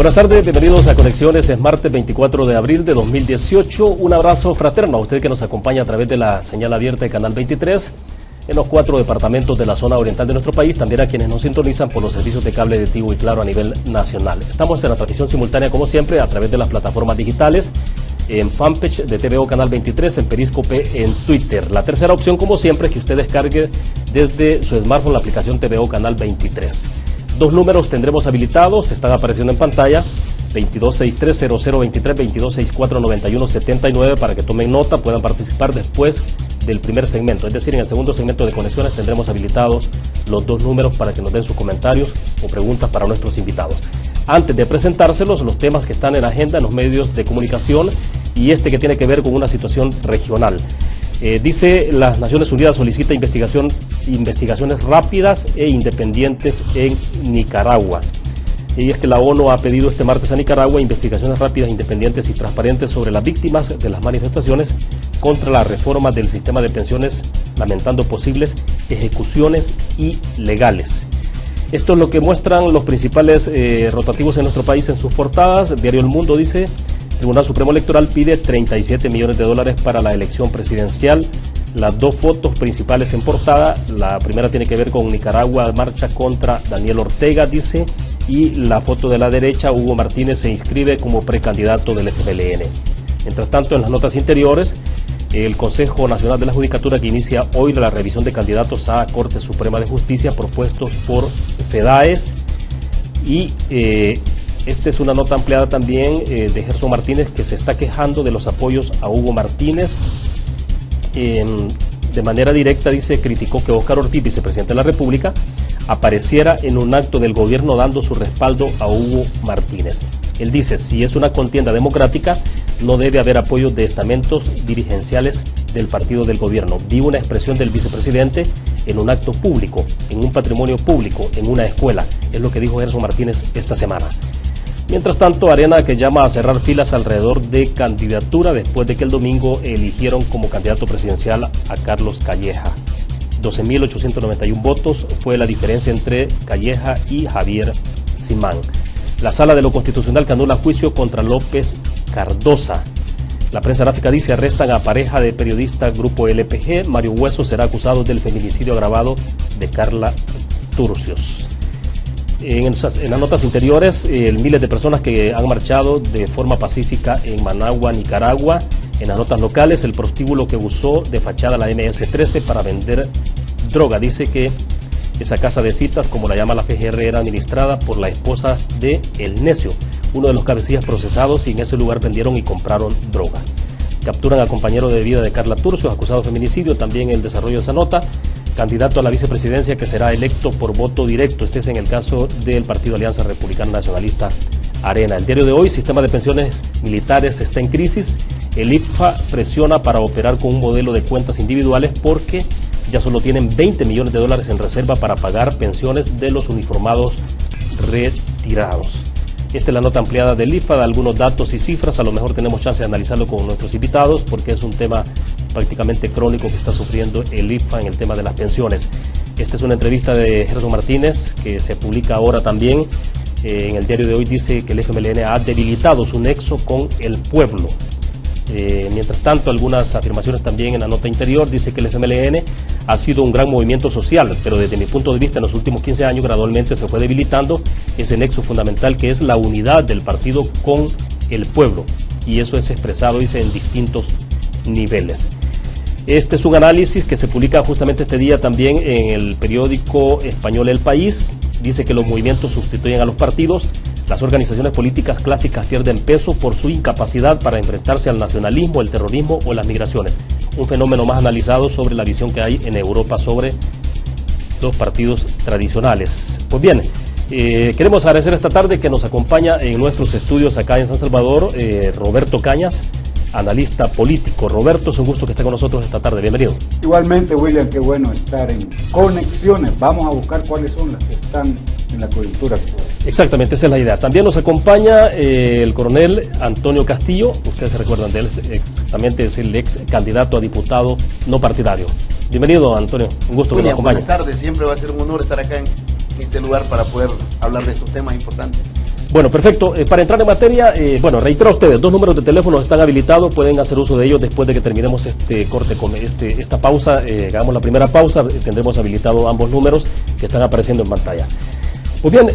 Buenas tardes, bienvenidos a Conexiones. Es martes 24 de abril de 2018. Un abrazo fraterno a usted que nos acompaña a través de la señal abierta de Canal 23 en los 4 departamentos de la zona oriental de nuestro país, también a quienes nos sintonizan por los servicios de cable de Tigo y Claro a nivel nacional. Estamos en la transmisión simultánea, como siempre, a través de las plataformas digitales, en fanpage de TVO Canal 23, en Periscope, en Twitter. La tercera opción, como siempre, es que usted descargue desde su smartphone la aplicación TVO Canal 23. Dos números tendremos habilitados, están apareciendo en pantalla: 22630023, 22649179, para que tomen nota, puedan participar después del primer segmento. Es decir, en el segundo segmento de Conexiones tendremos habilitados los dos números para que nos den sus comentarios o preguntas para nuestros invitados. Antes de presentárselos, los temas que están en agenda en los medios de comunicación y este que tiene que ver con una situación regional. Dice, las Naciones Unidas solicita investigaciones rápidas e independientes en Nicaragua. Y es que la ONU ha pedido este martes a Nicaragua investigaciones rápidas, independientes y transparentes sobre las víctimas de las manifestaciones contra la reforma del sistema de pensiones, lamentando posibles ejecuciones ilegales. Esto es lo que muestran los principales rotativos en nuestro país en sus portadas. Diario El Mundo dice: Tribunal Supremo Electoral pide 37 millones de dólares para la elección presidencial. Las dos fotos principales en portada, la primera tiene que ver con Nicaragua, marcha contra Daniel Ortega, dice, y la foto de la derecha, Hugo Martínez se inscribe como precandidato del FMLN. Mientras tanto, en las notas interiores, el Consejo Nacional de la Judicatura, que inicia hoy la revisión de candidatos a Corte Suprema de Justicia propuestos por FEDAES, y esta es una nota ampliada también de Gerson Martínez, que se está quejando de los apoyos a Hugo Martínez. De manera directa, dice, criticó que Óscar Ortiz, vicepresidente de la República, apareciera en un acto del gobierno dando su respaldo a Hugo Martínez. Él dice: si es una contienda democrática, no debe haber apoyo de estamentos dirigenciales del partido del gobierno. Vi una expresión del vicepresidente en un acto público, en un patrimonio público, en una escuela. Es lo que dijo Gerson Martínez esta semana. Mientras tanto, Arena, que llama a cerrar filas alrededor de candidatura después de que el domingo eligieron como candidato presidencial a Carlos Calleja. 12.891 votos fue la diferencia entre Calleja y Javier Simán. La Sala de lo Constitucional que anula juicio contra López Cardosa. La prensa gráfica dice: arrestan a pareja de periodista Grupo LPG. Mario Hueso será acusado del feminicidio agravado de Carla Turcios. En las notas interiores, miles de personas que han marchado de forma pacífica en Managua, Nicaragua. En las notas locales, el prostíbulo que usó de fachada la MS-13 para vender droga. Dice que esa casa de citas, como la llama la FGR, era administrada por la esposa de El Necio, uno de los cabecillas procesados, y en ese lugar vendieron y compraron droga. Capturan al compañero de vida de Carla Turcios, acusado de feminicidio. También el desarrollo de esa nota: candidato a la vicepresidencia que será electo por voto directo. Este es en el caso del Partido Alianza Republicana Nacionalista Arena. El diario de hoy: sistema de pensiones militares está en crisis. El IPFA presiona para operar con un modelo de cuentas individuales porque ya solo tienen 20 millones de dólares en reserva para pagar pensiones de los uniformados retirados. Esta es la nota ampliada del IPFA, da algunos datos y cifras. A lo mejor tenemos chance de analizarlo con nuestros invitados, porque es un tema prácticamente crónico que está sufriendo el IPFA en el tema de las pensiones. Esta es una entrevista de Gerson Martínez que se publica ahora también. En el diario de hoy dice que el FMLN ha debilitado su nexo con el pueblo. Mientras tanto, algunas afirmaciones también en la nota interior. Dice que el FMLN ha sido un gran movimiento social, pero desde mi punto de vista en los últimos 15 años gradualmente se fue debilitando ese nexo fundamental que es la unidad del partido con el pueblo, y eso es expresado, dice, en distintos niveles. Este es un análisis que se publica justamente este día también en el periódico español El País. Dice que los movimientos sustituyen a los partidos. Las organizaciones políticas clásicas pierden peso por su incapacidad para enfrentarse al nacionalismo, el terrorismo o las migraciones. Un fenómeno más analizado sobre la visión que hay en Europa sobre los partidos tradicionales. Pues bien, queremos agradecer esta tarde que nos acompaña en nuestros estudios acá en San Salvador Roberto Cañas, analista político. Roberto, es un gusto que esté con nosotros esta tarde. Bienvenido. Igualmente, William, qué bueno estar en Conexiones. Vamos a buscar cuáles son las que están en la coyuntura actual. Exactamente, esa es la idea. También nos acompaña el coronel Antonio Castillo. Ustedes se recuerdan de él, exactamente, es el ex candidato a diputado no partidario. Bienvenido, Antonio, un gusto, William, que nos acompañe. Buenas tardes, siempre va a ser un honor estar acá en este lugar para poder hablar de estos temas importantes. Bueno, perfecto. Para entrar en materia, bueno, reitero a ustedes, 2 números de teléfono están habilitados, pueden hacer uso de ellos después de que terminemos este corte, esta pausa, hagamos la primera pausa, tendremos habilitados ambos números que están apareciendo en pantalla. Pues bien,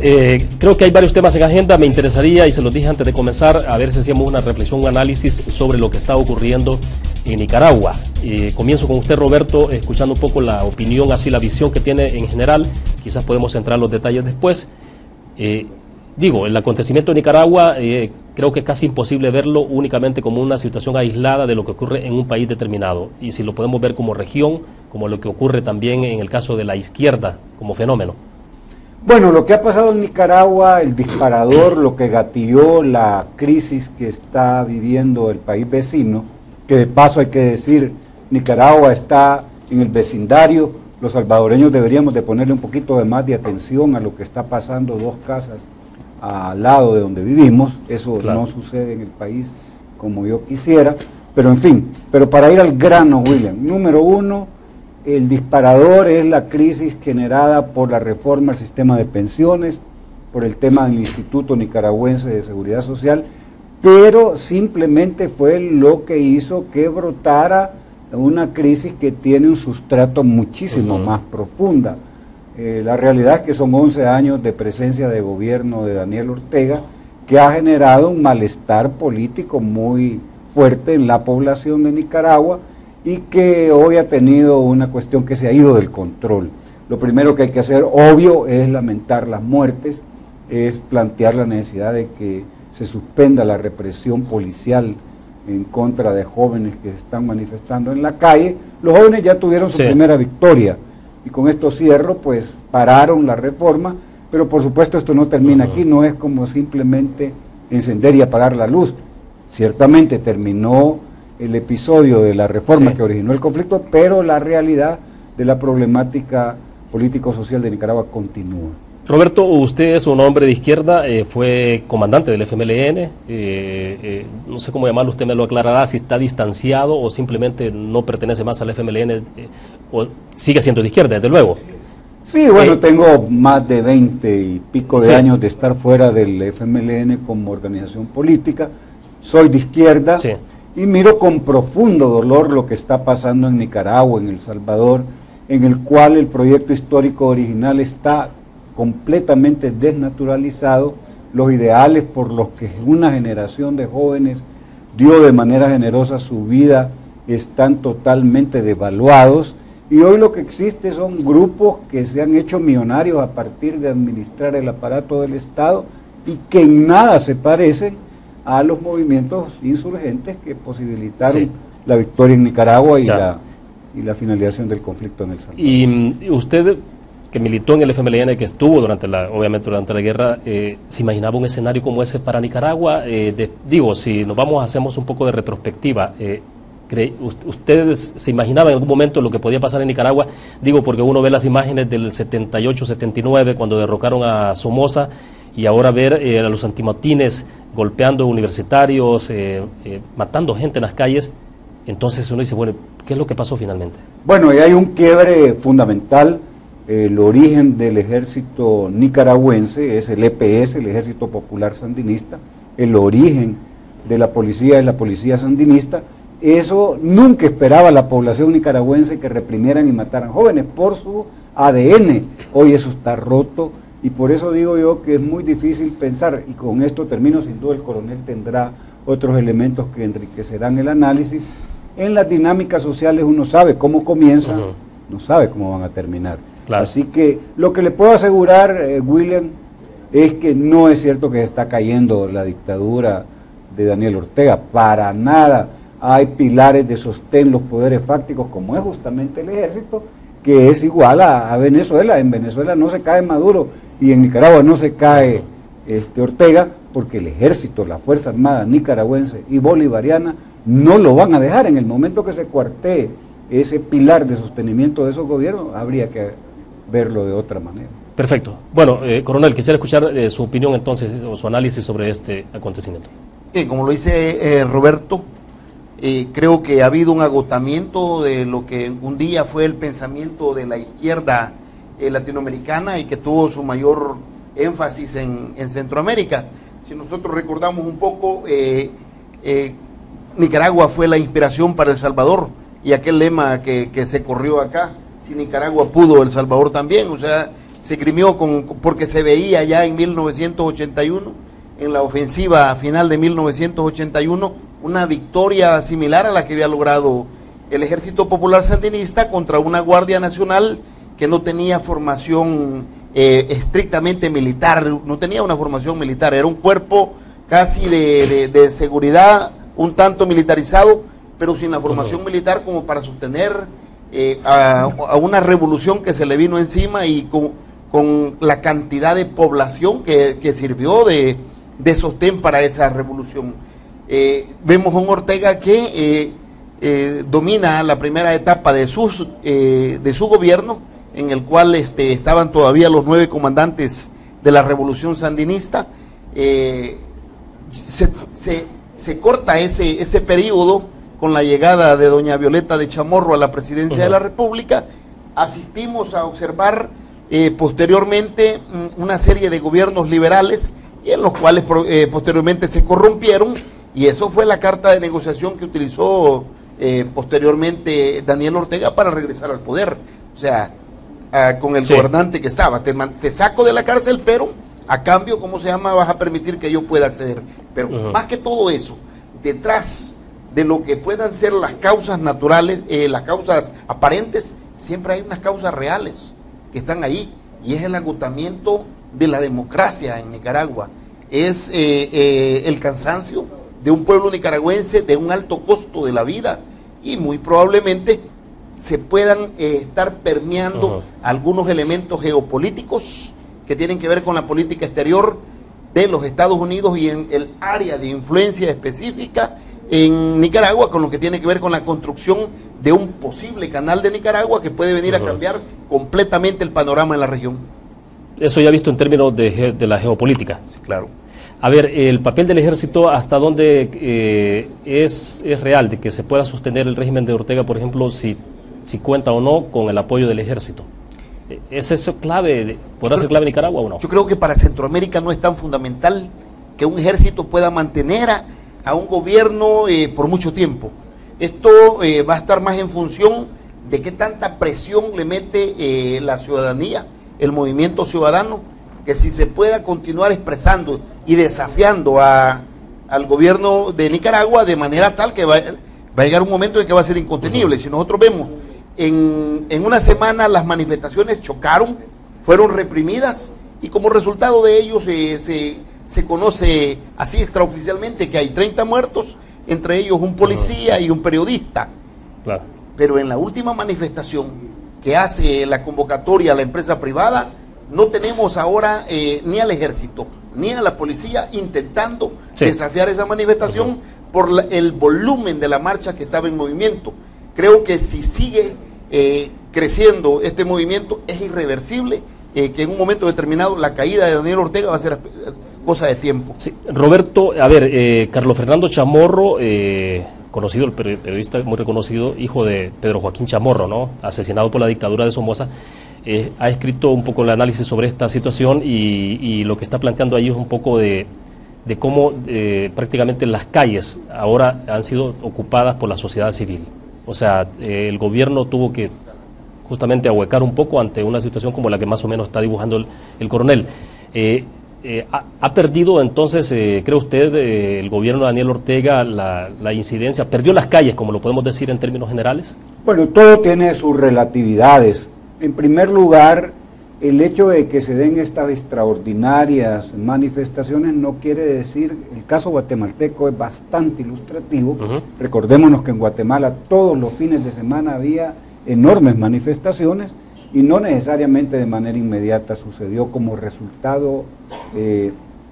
creo que hay varios temas en agenda, me interesaría, y se los dije antes de comenzar, a ver si hacíamos una reflexión, un análisis sobre lo que está ocurriendo en Nicaragua. Comienzo con usted, Roberto, escuchando un poco la opinión, así la visión que tiene en general, quizás podemos entrar en los detalles después. Digo, el acontecimiento de Nicaragua creo que es casi imposible verlo únicamente como una situación aislada de lo que ocurre en un país determinado, y si lo podemos ver como región, como lo que ocurre también en el caso de la izquierda como fenómeno. Bueno, lo que ha pasado en Nicaragua, el disparador, lo que gatilló la crisis que está viviendo el país vecino, que de paso hay que decir, Nicaragua está en el vecindario, los salvadoreños deberíamos de ponerle un poquito de más de atención a lo que está pasando 2 casas al lado de donde vivimos, eso claro, no sucede en el país como yo quisiera, pero en fin, pero para ir al grano, William, número 1, el disparador es la crisis generada por la reforma al sistema de pensiones, por el tema del Instituto Nicaragüense de Seguridad Social, pero simplemente fue lo que hizo que brotara una crisis que tiene un sustrato muchísimo más profunda. La realidad es que son 11 años de presencia de gobierno de Daniel Ortega, que ha generado un malestar político muy fuerte en la población de Nicaragua, y que hoy ha tenido una cuestión que se ha ido del control. Lo primero que hay que hacer, obvio, es lamentar las muertes, es plantear la necesidad de que se suspenda la represión policial en contra de jóvenes que se están manifestando en la calle. Los jóvenes ya tuvieron su primera victoria, y con esto cierro, pues pararon la reforma, pero por supuesto esto no termina aquí, no es como simplemente encender y apagar la luz. Ciertamente terminó el episodio de la reforma que originó el conflicto, pero la realidad de la problemática político-social de Nicaragua continúa. Roberto, usted es un hombre de izquierda, fue comandante del FMLN, no sé cómo llamarlo, usted me lo aclarará, si está distanciado o simplemente no pertenece más al FMLN, o sigue siendo de izquierda, desde luego. Sí, bueno, tengo más de 20 y pico de años de estar fuera del FMLN como organización política, soy de izquierda, y miro con profundo dolor lo que está pasando en Nicaragua, en El Salvador, en el cual el proyecto histórico original está completamente desnaturalizado, los ideales por los que una generación de jóvenes dio de manera generosa su vida están totalmente devaluados, y hoy lo que existe son grupos que se han hecho millonarios a partir de administrar el aparato del Estado y que en nada se parecen a los movimientos insurgentes que posibilitaron la victoria en Nicaragua y la finalización del conflicto en El Salvador. Y usted, que militó en el FMLN, que estuvo obviamente durante la guerra, ¿se imaginaba un escenario como ese para Nicaragua? Digo, si nos hacemos un poco de retrospectiva, ¿ustedes se imaginaban en algún momento lo que podía pasar en Nicaragua? Digo, porque uno ve las imágenes del 78-79, cuando derrocaron a Somoza, y ahora ver a los antimotines golpeando universitarios, matando gente en las calles, entonces uno dice, bueno, ¿qué es lo que pasó finalmente? Bueno, y hay un quiebre fundamental. El origen del ejército nicaragüense es el EPS, el Ejército Popular Sandinista. El origen de la policía es la policía sandinista. Eso nunca esperaba la población nicaragüense, que reprimieran y mataran jóvenes por su ADN. Hoy eso está roto, y por eso digo yo que es muy difícil pensar, y con esto termino, sin duda el coronel tendrá otros elementos que enriquecerán el análisis. En las dinámicas sociales uno sabe cómo comienza, no sabe cómo van a terminar. Claro. Así que lo que le puedo asegurar, William, es que no es cierto que se está cayendo la dictadura de Daniel Ortega, para nada. Hay pilares de sostén, los poderes fácticos, como es justamente el ejército, que es igual a Venezuela. En Venezuela no se cae Maduro y en Nicaragua no se cae Ortega, porque el ejército, la Fuerza Armada nicaragüense y bolivariana no lo van a dejar. En el momento que se cuartee ese pilar de sostenimiento de esos gobiernos, habría que verlo de otra manera. Perfecto. Bueno, coronel, quisiera escuchar su opinión entonces, o su análisis sobre este acontecimiento. Como lo dice Roberto, creo que ha habido un agotamiento de lo que un día fue el pensamiento de la izquierda latinoamericana, y que tuvo su mayor énfasis en Centroamérica. Si nosotros recordamos un poco, Nicaragua fue la inspiración para El Salvador, y aquel lema que se corrió acá, si Nicaragua pudo, El Salvador también. O sea, se grimió porque se veía ya en 1981, en la ofensiva final de 1981, una victoria similar a la que había logrado el Ejército Popular Sandinista contra una Guardia Nacional que no tenía formación estrictamente militar, no tenía una formación militar, era un cuerpo casi de seguridad, un tanto militarizado, pero sin la formación militar como para sostener a una revolución que se le vino encima, y con la cantidad de población que sirvió de sostén para esa revolución. Vemos a un Ortega que domina la primera etapa de su gobierno, en el cual estaban todavía los 9 comandantes de la revolución sandinista. Se corta ese periodo con la llegada de doña Violeta de Chamorro a la presidencia de la República. Asistimos a observar posteriormente una serie de gobiernos liberales, y en los cuales posteriormente se corrompieron, y eso fue la carta de negociación que utilizó posteriormente Daniel Ortega para regresar al poder. O sea, con el gobernante que estaba, te saco de la cárcel, pero a cambio, ¿cómo se llama? Vas a permitir que yo pueda acceder. Pero más que todo eso, detrás de lo que puedan ser las causas naturales, las causas aparentes, siempre hay unas causas reales que están ahí, y es el agotamiento de la democracia en Nicaragua, es el cansancio de un pueblo nicaragüense, de un alto costo de la vida, y muy probablemente se puedan estar permeando algunos elementos geopolíticos que tienen que ver con la política exterior de los Estados Unidos y en el área de influencia específica en Nicaragua, con lo que tiene que ver con la construcción de un posible canal de Nicaragua que puede venir a cambiar completamente el panorama en la región. Eso ya visto en términos de la geopolítica. Sí, claro. A ver, el papel del ejército, ¿hasta dónde es real de que se pueda sostener el régimen de Ortega, por ejemplo, si cuenta o no con el apoyo del ejército? ¿Es eso clave? ¿Podrá ser clave en Nicaragua o no? Yo creo que para Centroamérica no es tan fundamental que un ejército pueda mantener a un gobierno por mucho tiempo. Esto va a estar más en función de qué tanta presión le mete la ciudadanía, el movimiento ciudadano, que si se pueda continuar expresando y desafiando al gobierno de Nicaragua de manera tal que va a llegar un momento en que va a ser incontenible. Si nosotros vemos en una semana las manifestaciones chocaron, fueron reprimidas, y como resultado de ello se conoce así extraoficialmente que hay 30 muertos, entre ellos un policía y un periodista. Claro. Pero en la última manifestación que hace la convocatoria a la empresa privada, no tenemos ahora ni al ejército ni a la policía intentando desafiar esa manifestación por el volumen de la marcha que estaba en movimiento. Creo que si sigue creciendo este movimiento, es irreversible, que en un momento determinado la caída de Daniel Ortega va a ser cosa de tiempo. Sí. Roberto, a ver, Carlos Fernando Chamorro, conocido, el periodista muy reconocido, hijo de Pedro Joaquín Chamorro, ¿no?, asesinado por la dictadura de Somoza, ha escrito un poco el análisis sobre esta situación, y lo que está planteando ahí es un poco de cómo prácticamente las calles ahora han sido ocupadas por la sociedad civil. O sea, el gobierno tuvo que justamente ahuecar un poco ante una situación como la que más o menos está dibujando el coronel. ¿Ha perdido entonces, cree usted, el gobierno de Daniel Ortega la incidencia? ¿Perdió las calles, como lo podemos decir en términos generales? Bueno, todo tiene sus relatividades. En primer lugar, el hecho de que se den estas extraordinarias manifestaciones no quiere decir, el caso guatemalteco es bastante ilustrativo. Recordémonos que en Guatemala todos los fines de semana había enormes manifestaciones, y no necesariamente de manera inmediata sucedió como resultado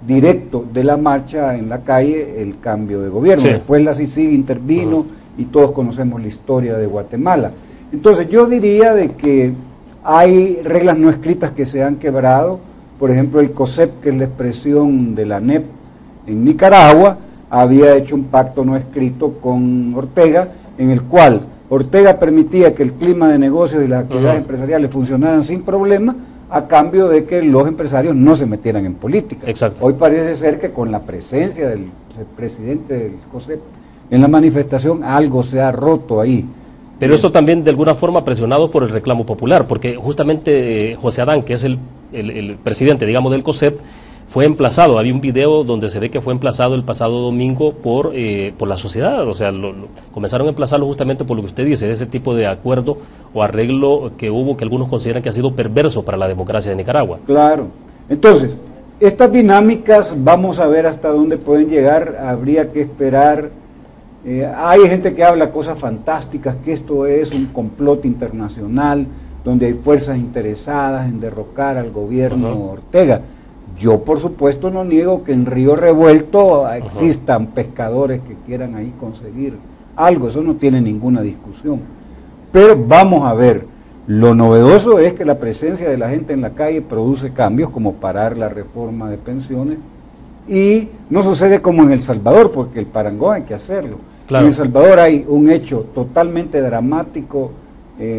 directo de la marcha en la calle el cambio de gobierno. Después la CICIG intervino y todos conocemos la historia de Guatemala. Entonces yo diría de que hay reglas no escritas que se han quebrado. Por ejemplo, el COSEP, que es la expresión de la NEP en Nicaragua, había hecho un pacto no escrito con Ortega, en el cual Ortega permitía que el clima de negocios y las actividades empresariales funcionaran sin problema, a cambio de que los empresarios no se metieran en política. Exacto. Hoy parece ser que con la presencia del presidente del COSEP en la manifestación algo se ha roto ahí. Pero eso también de alguna forma presionado por el reclamo popular, porque justamente José Adán, que es el presidente, digamos, del COSEP, fue emplazado. Había un video donde se ve que fue emplazado el pasado domingo por la sociedad. O sea, comenzaron a emplazarlo justamente por lo que usted dice, de ese tipo de acuerdo o arreglo que hubo, que algunos consideran que ha sido perverso para la democracia de Nicaragua. Claro. Entonces, estas dinámicas vamos a ver hasta dónde pueden llegar. Habría que esperar. Hay gente que habla cosas fantásticas, que esto es un complot internacional, donde hay fuerzas interesadas en derrocar al gobierno Ortega. Yo, por supuesto, no niego que en Río Revuelto existan pescadores que quieran ahí conseguir algo, eso no tiene ninguna discusión. Pero vamos a ver, lo novedoso es que la presencia de la gente en la calle produce cambios, como parar la reforma de pensiones, y no sucede como en El Salvador, porque el parangón hay que hacerlo. Claro. En El Salvador hay un hecho totalmente dramático,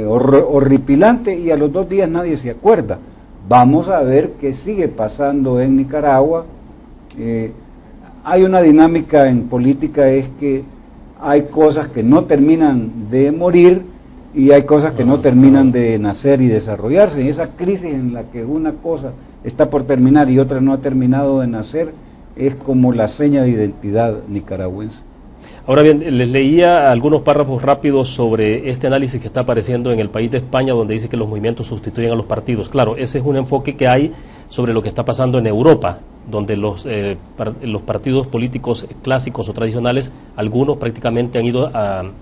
horripilante, y a los 2 días nadie se acuerda. Vamos a ver qué sigue pasando en Nicaragua. Hay una dinámica en política, es que hay cosas que no terminan de morir y hay cosas que no terminan de nacer y desarrollarse. Y esa crisis en la que una cosa está por terminar y otra no ha terminado de nacer es como la seña de identidad nicaragüense. Ahora bien, les leía algunos párrafos rápidos sobre este análisis que está apareciendo en El País de España, donde dice que los movimientos sustituyen a los partidos. Claro, ese es un enfoque que hay sobre lo que está pasando en Europa, donde los partidos políticos clásicos o tradicionales, algunos prácticamente han ido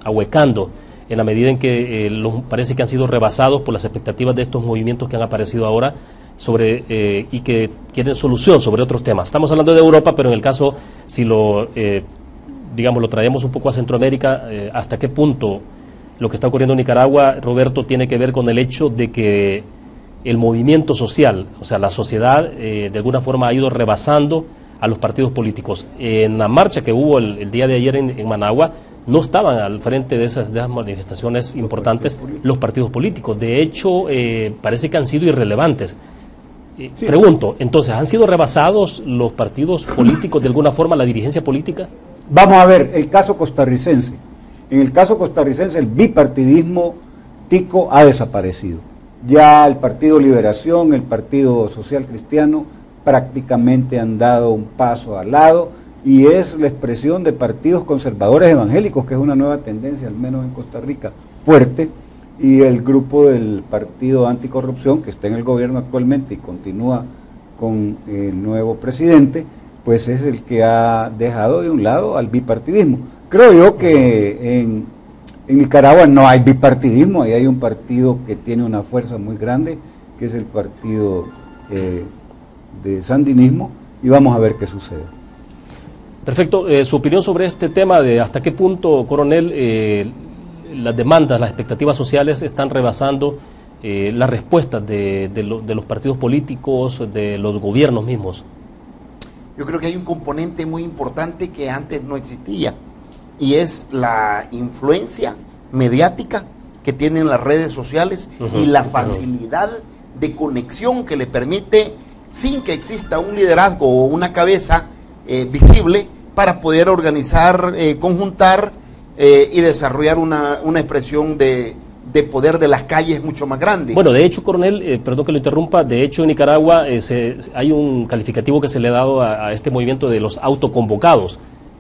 ahuecando en la medida en que parece que han sido rebasados por las expectativas de estos movimientos que han aparecido ahora y que quieren solución sobre otros temas. Estamos hablando de Europa, pero en el caso, si lo traemos un poco a Centroamérica, hasta qué punto lo que está ocurriendo en Nicaragua, Roberto, tiene que ver con el hecho de que el movimiento social, o sea, la sociedad, de alguna forma ha ido rebasando a los partidos políticos. En la marcha que hubo el día de ayer en Managua, no estaban al frente de esas manifestaciones importantes los partidos políticos. De hecho, parece que han sido irrelevantes. Sí. Pregunto, entonces, ¿han sido rebasados los partidos políticos de alguna forma, la dirigencia política? Vamos a ver el caso costarricense. En el caso costarricense, el bipartidismo tico ha desaparecido. Ya el Partido Liberación, el Partido Social Cristiano, prácticamente han dado un paso al lado, y es la expresión de partidos conservadores evangélicos, que es una nueva tendencia, al menos en Costa Rica, fuerte, y el grupo del Partido Anticorrupción, que está en el gobierno actualmente y continúa con el nuevo presidente, pues es el que ha dejado de un lado al bipartidismo. Creo yo que en Nicaragua no hay bipartidismo, ahí hay un partido que tiene una fuerza muy grande, que es el partido de sandinismo, y vamos a ver qué sucede. Perfecto. Su opinión sobre este tema de hasta qué punto, coronel, las demandas, las expectativas sociales están rebasando las respuestas de los partidos políticos, de los gobiernos mismos. Yo creo que hay un componente muy importante que antes no existía, y es la influencia mediática que tienen las redes sociales y la facilidad de conexión que le permite, sin que exista un liderazgo o una cabeza visible, para poder organizar, conjuntar y desarrollar una expresión de poder de las calles mucho más grande. Bueno, de hecho, coronel, perdón que lo interrumpa, de hecho en Nicaragua hay un calificativo que se le ha dado a este movimiento de los autoconvocados,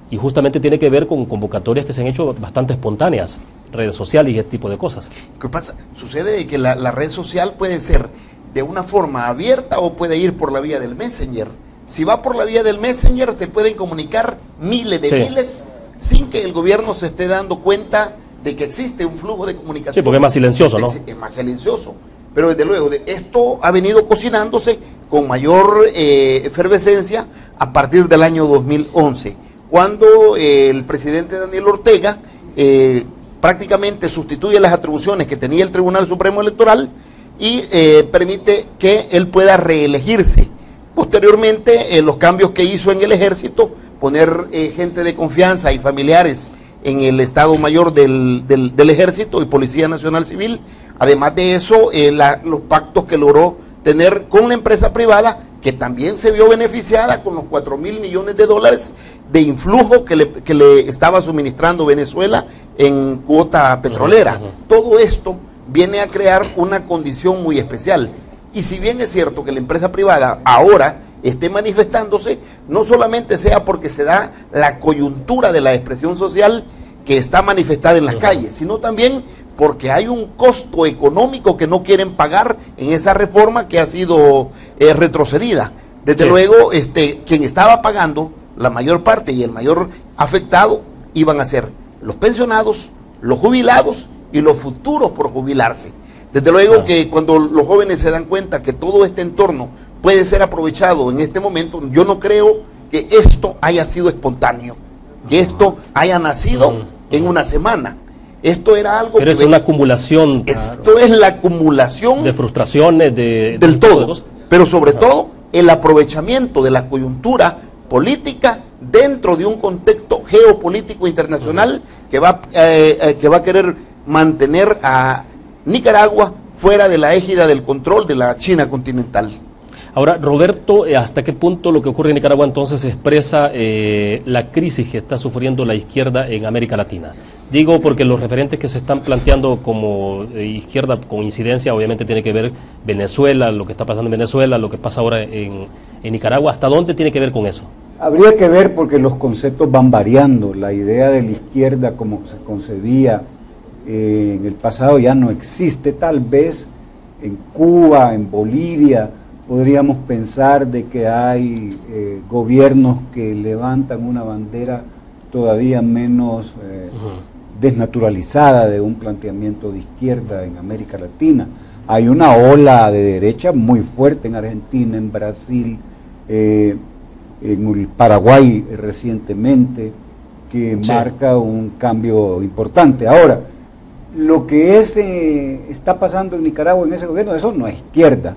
y justamente tiene que ver con convocatorias que se han hecho bastante espontáneas, redes sociales y ese tipo de cosas. ¿Qué pasa? Sucede que la red social puede ser de una forma abierta o puede ir por la vía del Messenger. Si va por la vía del Messenger, se pueden comunicar miles de miles sin que el gobierno se esté dando cuenta de que existe un flujo de comunicación. Sí, porque es más silencioso, ¿no? Es más silencioso. Pero desde luego, esto ha venido cocinándose con mayor efervescencia a partir del año 2011, cuando el presidente Daniel Ortega prácticamente sustituye las atribuciones que tenía el Tribunal Supremo Electoral y permite que él pueda reelegirse. Posteriormente, los cambios que hizo en el ejército, poner gente de confianza y familiares en el Estado Mayor del Ejército y Policía Nacional Civil. Además de eso, los pactos que logró tener con la empresa privada, que también se vio beneficiada con los 4.000 millones de dólares de influjo que le estaba suministrando Venezuela en cuota petrolera. Todo esto viene a crear una condición muy especial. Y si bien es cierto que la empresa privada ahora esté manifestándose, no solamente sea porque se da la coyuntura de la expresión social que está manifestada en las calles, sino también porque hay un costo económico que no quieren pagar en esa reforma que ha sido retrocedida. Desde luego, quien estaba pagando la mayor parte y el mayor afectado iban a ser los pensionados, los jubilados y los futuros por jubilarse. Desde luego que cuando los jóvenes se dan cuenta que todo este entorno puede ser aprovechado en este momento, yo no creo que esto haya sido espontáneo, que esto haya nacido en una semana. Esto era algo pero es una acumulación. Esto es la acumulación de frustraciones, del todo, pero sobre todo el aprovechamiento de la coyuntura política dentro de un contexto geopolítico internacional que va a querer mantener a Nicaragua fuera de la égida del control de la China continental. Ahora, Roberto, ¿hasta qué punto lo que ocurre en Nicaragua entonces expresa la crisis que está sufriendo la izquierda en América Latina? Digo porque los referentes que se están planteando como izquierda con incidencia obviamente tiene que ver Venezuela, lo que está pasando en Venezuela, lo que pasa ahora en Nicaragua. ¿Hasta dónde tiene que ver con eso? Habría que ver porque los conceptos van variando. La idea de la izquierda como se concebía en el pasado ya no existe. Tal vez en Cuba, en Bolivia, podríamos pensar de que hay gobiernos que levantan una bandera todavía menos desnaturalizada de un planteamiento de izquierda en América Latina. Hay una ola de derecha muy fuerte en Argentina, en Brasil, en el Paraguay recientemente, que marca un cambio importante. Ahora, lo que está pasando en Nicaragua en ese gobierno, eso no es izquierda.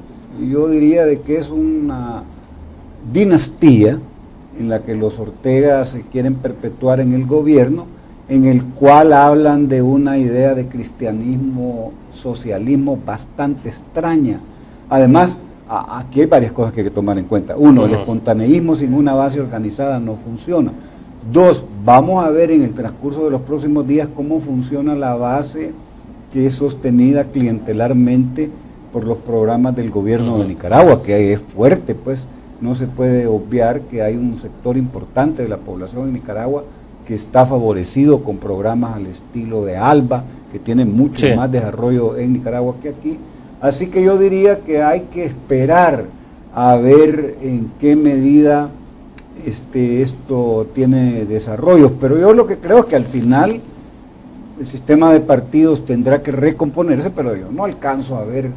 Yo diría de que es una dinastía en la que los Ortega se quieren perpetuar en el gobierno, en el cual hablan de una idea de cristianismo, socialismo bastante extraña. Además, aquí hay varias cosas que hay que tomar en cuenta. Uno, el espontaneísmo sin una base organizada no funciona. Dos, vamos a ver en el transcurso de los próximos días cómo funciona la base que es sostenida clientelarmente por los programas del gobierno de Nicaragua, que es fuerte, pues no se puede obviar que hay un sector importante de la población en Nicaragua que está favorecido con programas al estilo de ALBA, que tienen mucho más desarrollo en Nicaragua que aquí. Así que yo diría que hay que esperar a ver en qué medida esto tiene desarrollos, pero yo lo que creo es que al final el sistema de partidos tendrá que recomponerse, pero yo no alcanzo a ver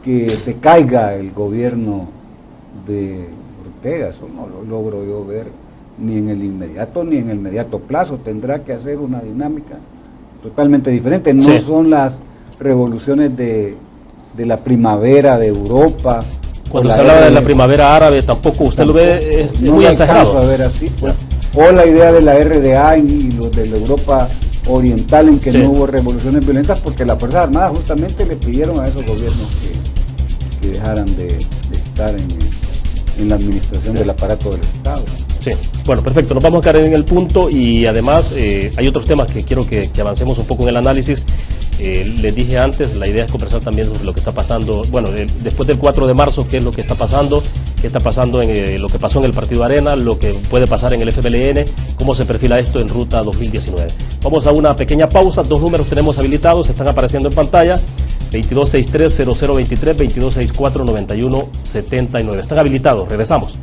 que se caiga el gobierno de Ortega, eso no lo logro yo ver ni en el inmediato ni en el mediato plazo. Tendrá que hacer una dinámica totalmente diferente, no son las revoluciones de la primavera de Europa. Cuando se hablaba de la primavera árabe, tampoco usted lo ve, es muy exagerado. A ver así, pues. O la idea de la RDA y los de la Europa oriental, en que no hubo revoluciones violentas, porque las Fuerzas Armadas justamente le pidieron a esos gobiernos que dejaran de estar en la administración del aparato del Estado. Sí, bueno, perfecto, nos vamos a quedar en el punto y además hay otros temas que quiero que avancemos un poco en el análisis. Les dije antes, la idea es conversar también sobre lo que está pasando, bueno, después del 4 de marzo, qué es lo que está pasando, en lo que pasó en el Partido Arena, lo que puede pasar en el FMLN, cómo se perfila esto en Ruta 2019. Vamos a una pequeña pausa, 2 números tenemos habilitados, están apareciendo en pantalla, 2263-0023, 2264-9179. Están habilitados, regresamos.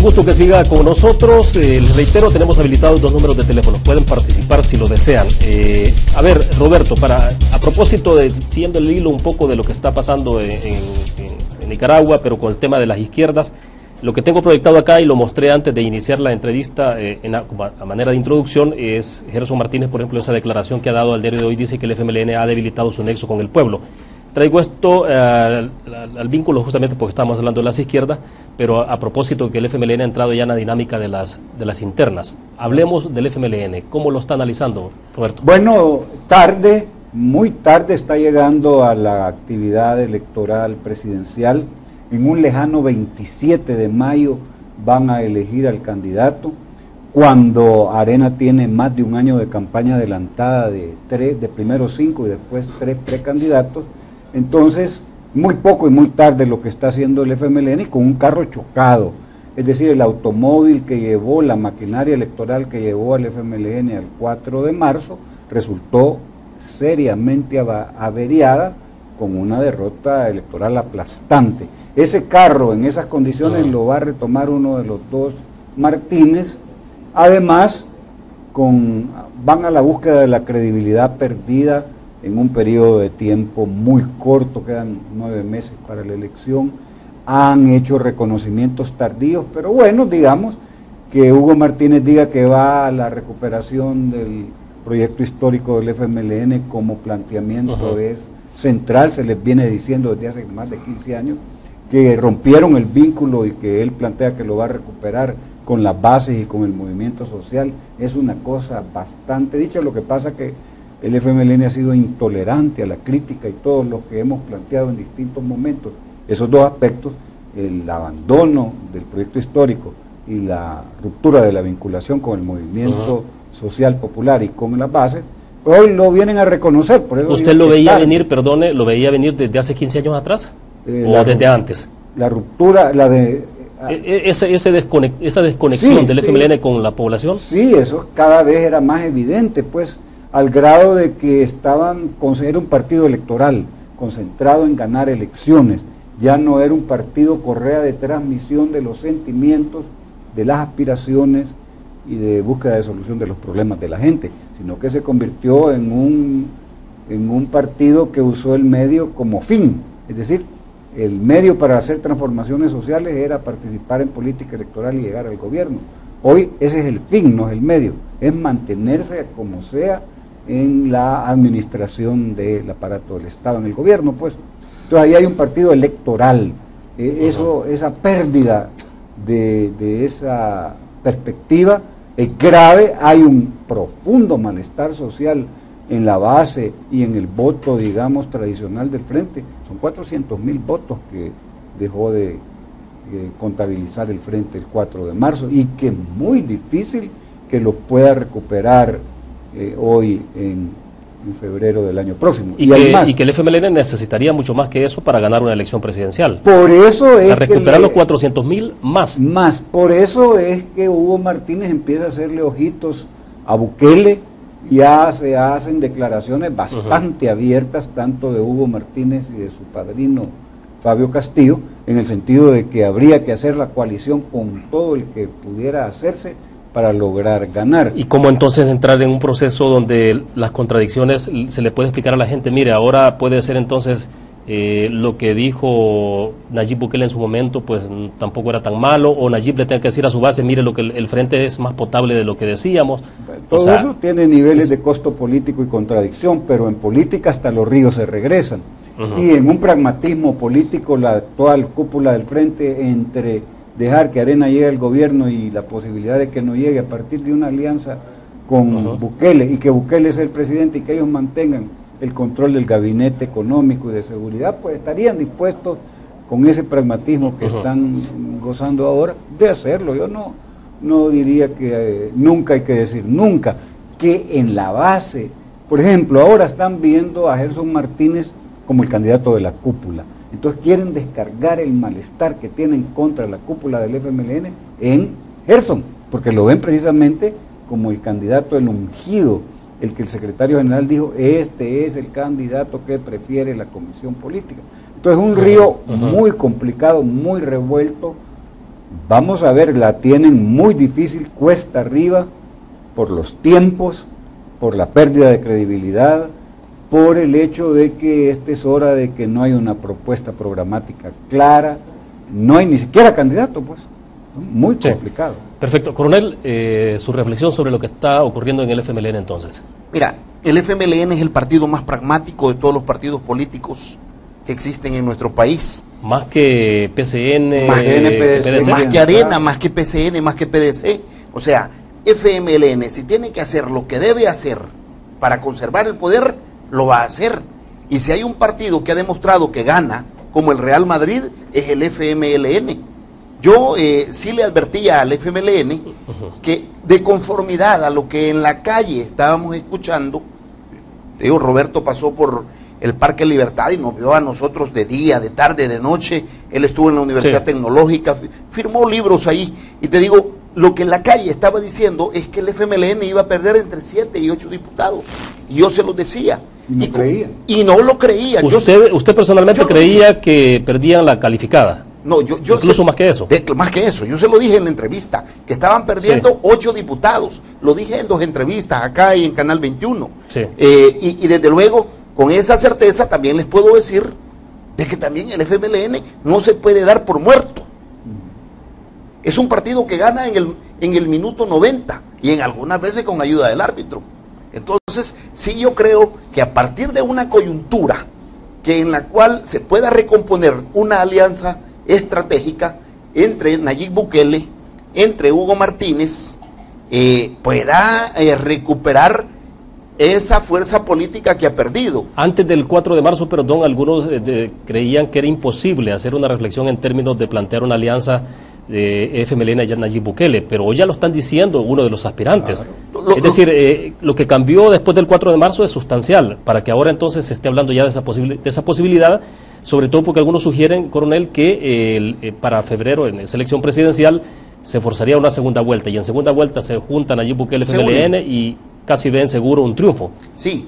Gusto que siga con nosotros. Les reitero, tenemos habilitados 2 números de teléfono, pueden participar si lo desean. A ver, Roberto, a propósito de, siguiendo el hilo un poco de lo que está pasando en Nicaragua, pero con el tema de las izquierdas, Lo que tengo proyectado acá, y lo mostré antes de iniciar la entrevista a manera de introducción, es Gerson Martínez, por ejemplo, esa declaración que ha dado al diario de hoy, dice que el FMLN ha debilitado su nexo con el pueblo. Traigo esto al vínculo justamente porque estamos hablando de las izquierdas, pero a propósito que el FMLN ha entrado ya en la dinámica de las internas. Hablemos del FMLN, ¿cómo lo está analizando, Roberto? Bueno, tarde, muy tarde está llegando a la actividad electoral presidencial. En un lejano 27 de mayo van a elegir al candidato, cuando Arena tiene más de un año de campaña adelantada de primero 5 y después 3 precandidatos. Entonces, muy poco y muy tarde lo que está haciendo el FMLN, y con un carro chocado. Es decir, el automóvil que llevó, la maquinaria electoral que llevó al FMLN al 4 de marzo, resultó seriamente averiada, con una derrota electoral aplastante. Ese carro en esas condiciones lo va a retomar uno de los dos Martínez. Además, van a la búsqueda de la credibilidad perdida en un periodo de tiempo muy corto, quedan 9 meses para la elección. Han hecho reconocimientos tardíos, pero bueno, digamos que Hugo Martínez diga que va a la recuperación del proyecto histórico del FMLN como planteamiento es central. Se les viene diciendo desde hace más de 15 años que rompieron el vínculo y que él plantea que lo va a recuperar con las bases y con el movimiento social. Es una cosa bastante dicha. Lo que pasa que el FMLN ha sido intolerante a la crítica, y todos los que hemos planteado en distintos momentos esos dos aspectos, el abandono del proyecto histórico y la ruptura de la vinculación con el movimiento social popular y con las bases, pues hoy lo vienen a reconocer. Por eso ¿usted lo veía venir, perdone, lo veía venir desde hace 15 años atrás o desde antes? La ruptura, la de... esa desconexión del FMLN con la población. Sí, eso cada vez era más evidente, pues, al grado de que era un partido electoral concentrado en ganar elecciones. Ya no era un partido correa de transmisión de los sentimientos, de las aspiraciones y de búsqueda de solución de los problemas de la gente, sino que se convirtió en un partido que usó el medio como fin. Es decir, el medio para hacer transformaciones sociales era participar en política electoral y llegar al gobierno. Hoy ese es el fin, no es el medio, es mantenerse como sea en la administración del aparato del Estado, en el gobierno, pues. Entonces ahí hay un partido electoral. Esa pérdida de esa perspectiva es grave. Hay un profundo malestar social en la base y en el voto, digamos, tradicional del Frente. Son 400.000 votos que dejó de contabilizar el Frente el 4 de marzo, y que es muy difícil que lo pueda recuperar hoy en febrero del año próximo. Y que el FMLN necesitaría mucho más que eso para ganar una elección presidencial. Por eso es recuperar los 400.000 más. Por eso es que Hugo Martínez empieza a hacerle ojitos a Bukele. Ya se hacen declaraciones bastante abiertas, tanto de Hugo Martínez y de su padrino Fabio Castillo, en el sentido de que habría que hacer la coalición con todo el que pudiera hacerse para lograr ganar. ¿Y cómo entonces entrar en un proceso donde las contradicciones se le puede explicar a la gente? Mire, ahora puede ser entonces lo que dijo Nayib Bukele en su momento, pues tampoco era tan malo, o Nayib le tenga que decir a su base, mire, lo que el Frente es más potable de lo que decíamos. Todo eso tiene niveles de costo político y contradicción, pero en política hasta los ríos se regresan. Y en un pragmatismo político, la actual cúpula del Frente, entre dejar que Arena llegue al gobierno y la posibilidad de que no llegue a partir de una alianza con Bukele, y que Bukele sea el presidente y que ellos mantengan el control del gabinete económico y de seguridad, pues estarían dispuestos, con ese pragmatismo que están gozando ahora, de hacerlo. Yo no diría que nunca, hay que decir nunca, que en la base, por ejemplo, ahora están viendo a Gerson Martínez como el candidato de la cúpula. Entonces quieren descargar el malestar que tienen contra la cúpula del FMLN en Gerson, porque lo ven precisamente como el candidato, el ungido, el que el secretario general dijo, este es el candidato que prefiere la comisión política. Entonces un río muy complicado, muy revuelto. Vamos a ver, la tienen muy difícil, cuesta arriba, por los tiempos, por la pérdida de credibilidad, por el hecho de que esta es hora de que no hay una propuesta programática clara, no hay ni siquiera candidato, pues. Muy complicado. Perfecto. Coronel, su reflexión sobre lo que está ocurriendo en el FMLN entonces. Mira, el FMLN es el partido más pragmático de todos los partidos políticos que existen en nuestro país. Más que PCN, PDC, más que Arena, más que PCN, más que PDC. O sea, FMLN, si tiene que hacer lo que debe hacer para conservar el poder, lo va a hacer. Y si hay un partido que ha demostrado que gana, como el Real Madrid, es el FMLN. Yo sí le advertía al FMLN que de conformidad a lo que en la calle estábamos escuchando, digo, Roberto pasó por el Parque Libertad y nos vio a nosotros de día, de tarde, de noche. Él estuvo en la Universidad Tecnológica, firmó libros ahí. Y te digo, lo que en la calle estaba diciendo es que el FMLN iba a perder entre 7 y 8 diputados. Y yo se los decía. Y no lo creía. ¿Usted personalmente creía que perdían la calificada? No, yo incluso más que eso. Más que eso, yo se lo dije en la entrevista, que estaban perdiendo 8 diputados. Lo dije en 2 entrevistas, acá y en Canal 21. Y desde luego, con esa certeza también les puedo decir de que también el FMLN no se puede dar por muerto. Es un partido que gana en el minuto 90 y en algunas veces con ayuda del árbitro. Entonces, sí, yo creo que a partir de una coyuntura que en la cual se pueda recomponer una alianza estratégica entre Nayib Bukele, entre Hugo Martínez, pueda recuperar esa fuerza política que ha perdido. Antes del 4 de marzo, perdón, algunos creían que era imposible hacer una reflexión en términos de plantear una alianza de FMLN y Nayib Bukele, pero hoy ya lo están diciendo uno de los aspirantes. Es decir, lo que cambió después del 4 de marzo es sustancial, para que ahora entonces se esté hablando ya de esa posibilidad, sobre todo porque algunos sugieren, coronel, que para febrero en esa elección presidencial se forzaría una segunda vuelta, y en segunda vuelta se juntan Nayib Bukele, FMLN, y casi ven seguro un triunfo. Sí.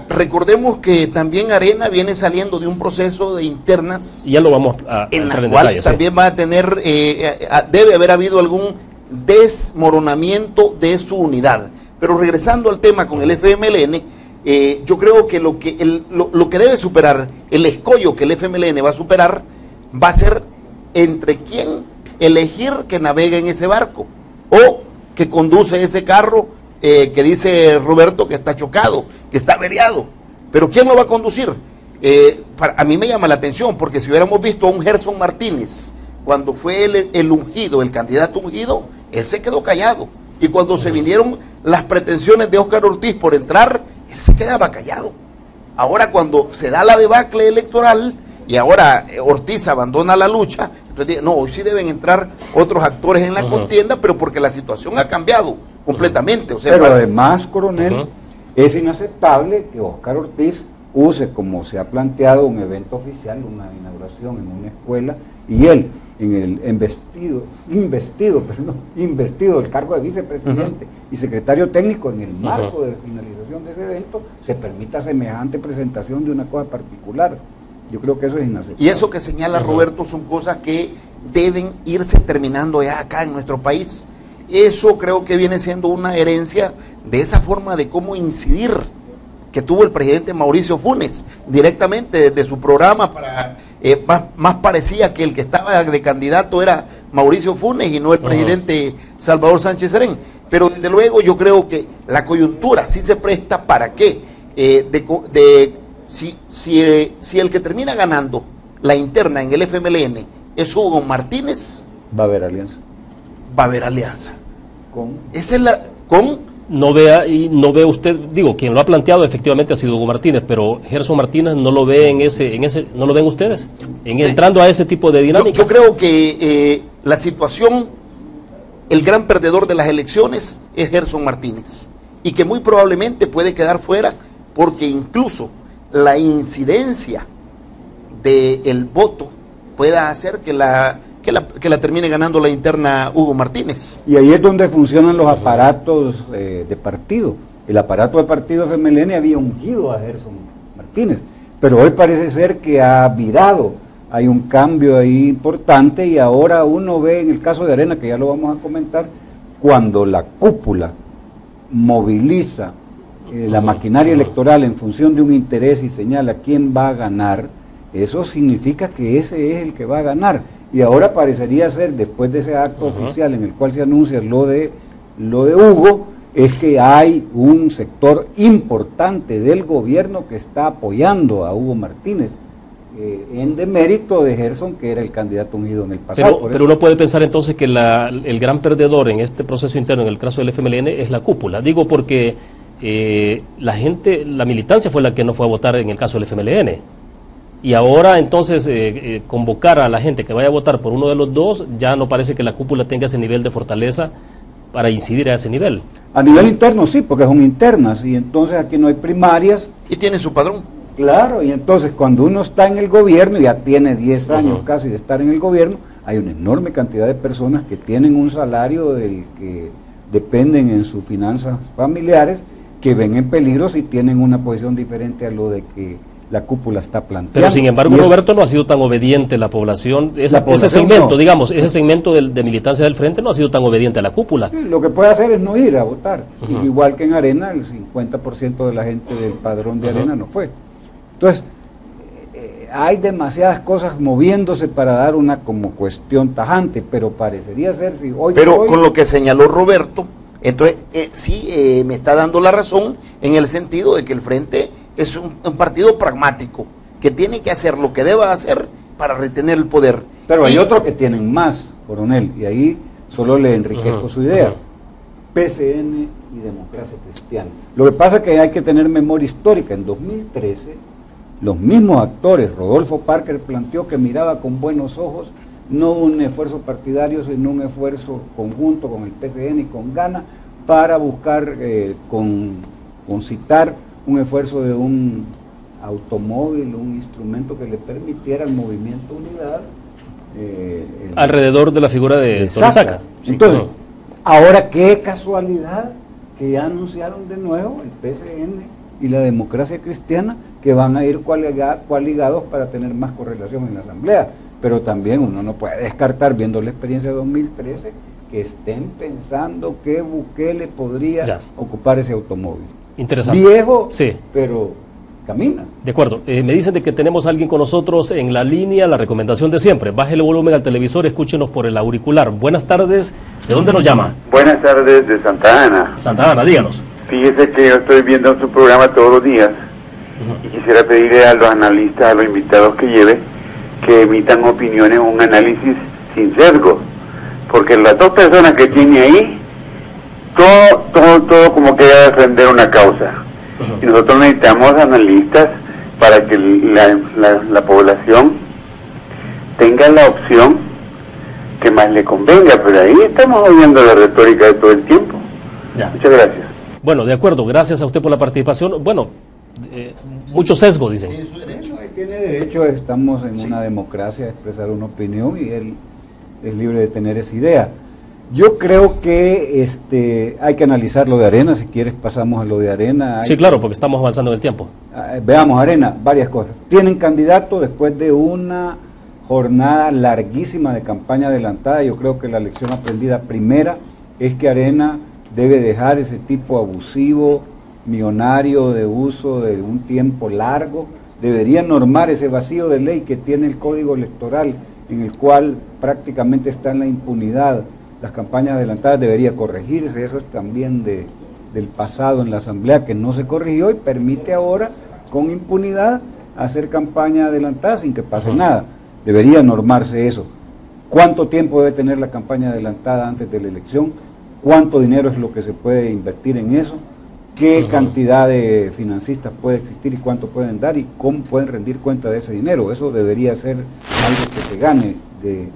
Recordemos que también Arena viene saliendo de un proceso de internas. Y ya lo vamos a en la cual detalle, también va a tener, debe haber habido algún desmoronamiento de su unidad. Pero regresando al tema con el FMLN, yo creo que lo que debe superar, el escollo que el FMLN va a superar, va a ser entre quién elegir que navegue en ese barco o que conduce ese carro. Que dice Roberto que está chocado, que está averiado, pero ¿quién lo va a conducir? A mí me llama la atención, porque si hubiéramos visto a un Gerson Martínez, cuando fue el ungido, el candidato ungido, él se quedó callado, y cuando se vinieron las pretensiones de Óscar Ortiz por entrar, él se quedaba callado. Ahora cuando se da la debacle electoral, y ahora Ortiz abandona la lucha, entonces, no, hoy sí deben entrar otros actores en la contienda, pero porque la situación ha cambiado completamente. O sea, pero además, coronel, es inaceptable que Óscar Ortiz use, como se ha planteado, un evento oficial, una inauguración en una escuela, y él, en el investido del cargo de vicepresidente y secretario técnico, en el marco de finalización de ese evento, se permita semejante presentación de una cosa particular. Yo creo que eso es inaceptable. Y eso que señala Roberto son cosas que deben irse terminando ya acá en nuestro país. Eso creo que viene siendo una herencia de esa forma de cómo incidir que tuvo el presidente Mauricio Funes, directamente desde su programa. Más parecía que el que estaba de candidato era Mauricio Funes y no el presidente Salvador Sánchez Serén. Pero desde luego yo creo que la coyuntura sí se presta para que si el que termina ganando la interna en el FMLN es Hugo Martínez, va a haber alianza. Va a haber alianza. No ve usted, digo, quien lo ha planteado efectivamente ha sido Hugo Martínez, pero Gerson Martínez no lo ve no lo ven ustedes, entrando a ese tipo de dinámicas. Yo creo que la situación, el gran perdedor de las elecciones es Gerson Martínez, y que muy probablemente puede quedar fuera, porque incluso la incidencia del voto pueda hacer que la termine ganando la interna Hugo Martínez. Y ahí es donde funcionan los aparatos de partido. El aparato de partido FMLN había ungido a Gerson Martínez, pero hoy parece ser que ha virado. Hay un cambio ahí importante, y ahora uno ve en el caso de Arena, que ya lo vamos a comentar, cuando la cúpula moviliza la maquinaria electoral en función de un interés y señala quién va a ganar, eso significa que ese es el que va a ganar. Y ahora parecería ser, después de ese acto oficial en el cual se anuncia lo de Hugo, es que hay un sector importante del gobierno que está apoyando a Hugo Martínez, en demérito de Gerson, que era el candidato ungido en el pasado. Pero uno puede pensar entonces que el gran perdedor en este proceso interno, en el caso del FMLN, es la cúpula. Digo porque la militancia fue la que no fue a votar en el caso del FMLN. Y ahora entonces convocar a la gente que vaya a votar por uno de los dos, ya no parece que la cúpula tenga ese nivel de fortaleza para incidir a ese nivel. A nivel interno sí, porque son internas, y entonces aquí no hay primarias. Y tienen su padrón. Claro, y entonces cuando uno está en el gobierno, ya tiene 10 años casi de estar en el gobierno, hay una enorme cantidad de personas que tienen un salario del que dependen en sus finanzas familiares, que ven en peligro si tienen una posición diferente a lo de que la cúpula está planteando. Pero sin embargo, Roberto, no ha sido tan obediente la población, ese segmento, no. Digamos, ese segmento de militancia del Frente no ha sido tan obediente a la cúpula. Sí, lo que puede hacer es no ir a votar, igual que en Arena, el 50% de la gente del padrón de Arena no fue. Entonces, hay demasiadas cosas moviéndose para dar una como cuestión tajante, pero parecería ser si hoy... Pero con lo que señaló Roberto, entonces sí me está dando la razón en el sentido de que el Frente es un partido pragmático, que tiene que hacer lo que deba hacer para retener el poder. Pero hay otros que tienen más, coronel, y ahí solo le enriquezco su idea. PCN y Democracia Cristiana. Lo que pasa es que hay que tener memoria histórica. En 2013... los mismos actores, Rodolfo Parker planteó que miraba con buenos ojos no un esfuerzo partidario, sino un esfuerzo conjunto con el PCN y con Gana para buscar concitar un esfuerzo de un automóvil, un instrumento que le permitiera al movimiento Unidad. Alrededor de la figura de Tonisaca. Entonces, ahora qué casualidad que ya anunciaron de nuevo el PCN y la Democracia Cristiana, que van a ir coaligados para tener más correlación en la Asamblea. Pero también uno no puede descartar, viendo la experiencia de 2013, que estén pensando que Bukele podría ocupar ese automóvil. Interesante. Viejo, sí, pero camina. De acuerdo. Me dicen de que tenemos a alguien con nosotros en la línea, la recomendación de siempre. Baje el volumen al televisor, escúchenos por el auricular. Buenas tardes. ¿De dónde nos llama? Buenas tardes, de Santa Ana. Santa Ana, díganos. Fíjese que yo estoy viendo su programa todos los días y quisiera pedirle a los analistas, a los invitados que lleve, que emitan opiniones, un análisis sin sesgo, porque las dos personas que tiene ahí, todo como que va a defender una causa. Y nosotros necesitamos analistas para que la población tenga la opción que más le convenga, pero ahí estamos oyendo la retórica de todo el tiempo. Muchas gracias. Bueno, de acuerdo, gracias a usted por la participación. Bueno, mucho sesgo, dicen. Tiene derecho, estamos en una democracia, a expresar una opinión y él es libre de tener esa idea. Yo creo que hay que analizar lo de Arena, si quieres pasamos a lo de Arena. Sí, claro, porque estamos avanzando en el tiempo. Veamos, Arena, varias cosas. Tienen candidato después de una jornada larguísima de campaña adelantada. Yo creo que la lección aprendida primera es que Arena debe dejar ese tipo abusivo, millonario de uso de un tiempo largo. Debería normar ese vacío de ley que tiene el Código Electoral, en el cual prácticamente está en la impunidad. Las campañas adelantadas debería corregirse, eso es también del pasado en la Asamblea que no se corrigió y permite ahora con impunidad hacer campaña adelantada sin que pase nada. Debería normarse eso. ¿Cuánto tiempo debe tener la campaña adelantada antes de la elección? ¿Cuánto dinero es lo que se puede invertir en eso? ¿Qué cantidad de financistas puede existir y cuánto pueden dar y cómo pueden rendir cuenta de ese dinero? Eso debería ser algo que se gane de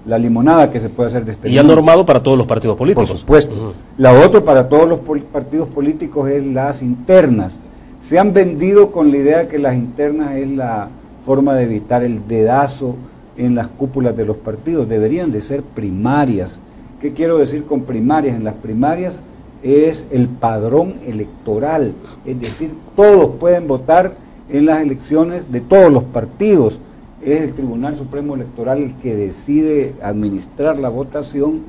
la limonada que se puede hacer de este y ya normado para todos los partidos políticos. Por supuesto. La otra para todos los partidos políticos es las internas. Se han vendido con la idea de que las internas es la forma de evitar el dedazo en las cúpulas de los partidos. Deberían de ser primarias. ¿Qué quiero decir con primarias? En las primarias es el padrón electoral, es decir, todos pueden votar en las elecciones de todos los partidos. Es el Tribunal Supremo Electoral el que decide administrar la votación.